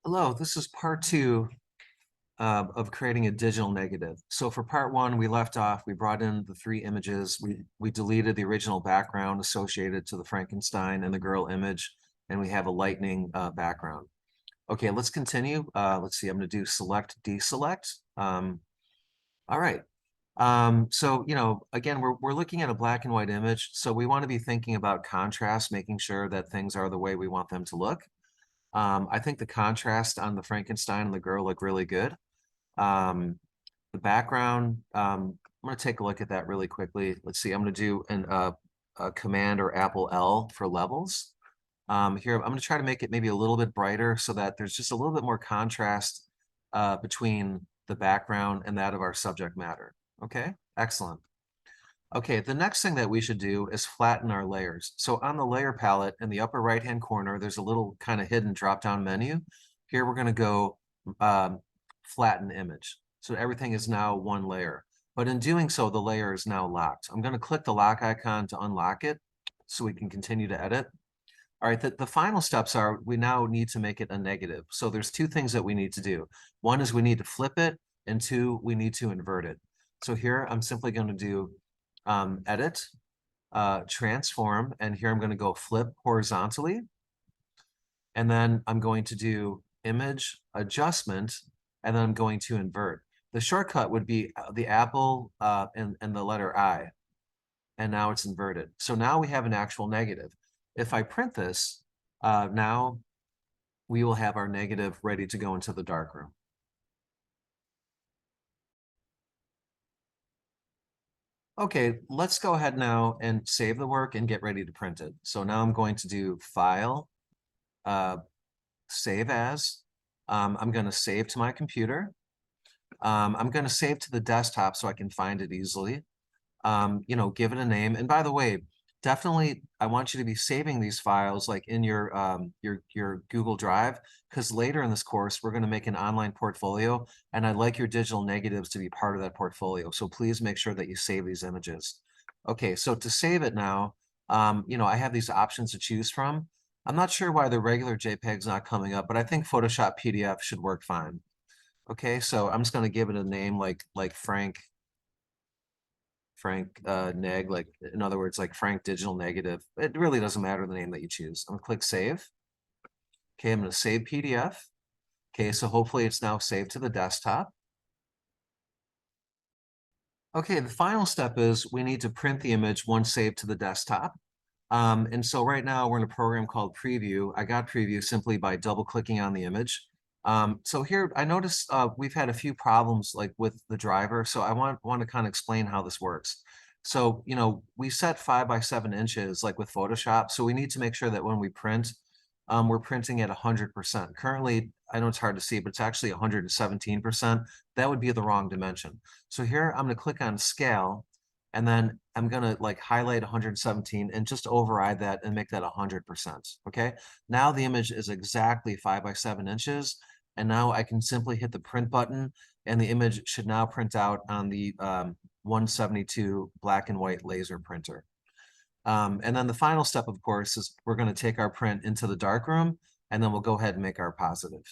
Hello, this is part two of creating a digital negative. So for part one, we left off, we brought in the three images, we deleted the original background associated to the Frankenstein and the girl image, and we have a lightning background. Okay, let's continue. Let's see, I'm gonna do select, deselect. All right. So, again, we're looking at a black and white image, so we want to be thinking about contrast, making sure that things are the way we want them to look. I think the contrast on the Frankenstein and the girl look really good. Um, the background, I'm going to take a look at that really quickly. Let's see, I'm going to do a Command or Apple L for levels. Here, I'm going to try to make it maybe a little bit brighter so that there's just a little bit more contrast between the background and that of our subject matter. Okay, excellent. Okay, the next thing that we should do is flatten our layers. So on the layer palette in the upper right-hand corner, there's a little kind of hidden drop-down menu. Here we're going to go flatten image. So everything is now one layer. But in doing so, the layer is now locked. I'm going to click the lock icon to unlock it so we can continue to edit. All right, the final steps are we now need to make it a negative. So there's two things that we need to do. One is we need to flip it, and two, we need to invert it. So here I'm simply going to do edit, transform, and here I'm going to go flip horizontally. And then I'm going to do image adjustment, and then I'm going to invert. The shortcut would be the apple and the letter I, and now it's inverted. So now we have an actual negative. If I print this, now we will have our negative ready to go into the darkroom. Okay, let's go ahead now and save the work and get ready to print it. So now I'm going to do File, Save As. I'm going to save to my computer. I'm going to save to the desktop so I can find it easily. Give it a name. And by the way, definitely I want you to be saving these files like in your Google Drive, because later in this course we're going to make an online portfolio, and I'd like your digital negatives to be part of that portfolio. So please make sure that you save these images. Okay, so to save it now, I have these options to choose from. I'm not sure why the regular JPEG's not coming up, but I think Photoshop PDF should work fine. Okay, so I'm just going to give it a name like Frank neg, like in other words, like Frank digital negative. It really doesn't matter the name that you choose. I'm gonna click save. Okay, I'm gonna save PDF. Okay, so hopefully it's now saved to the desktop. Okay, the final step is we need to print the image once saved to the desktop. And so right now we're in a program called Preview. I got Preview simply by double clicking on the image. So here I noticed we've had a few problems like with the driver. So I want to kind of explain how this works. So, we set 5 by 7 inches like with Photoshop. So we need to make sure that when we print, we're printing at 100%. Currently, I know it's hard to see, but it's actually 117%. That would be the wrong dimension. So here I'm going to click on scale, and then I'm going to like highlight 117 and just override that and make that 100%. Okay. Now the image is exactly 5 by 7 inches. And now I can simply hit the print button, and the image should now print out on the 172 black and white laser printer. And then the final step, of course, is we're going to take our print into the darkroom, and then we'll go ahead and make our positive.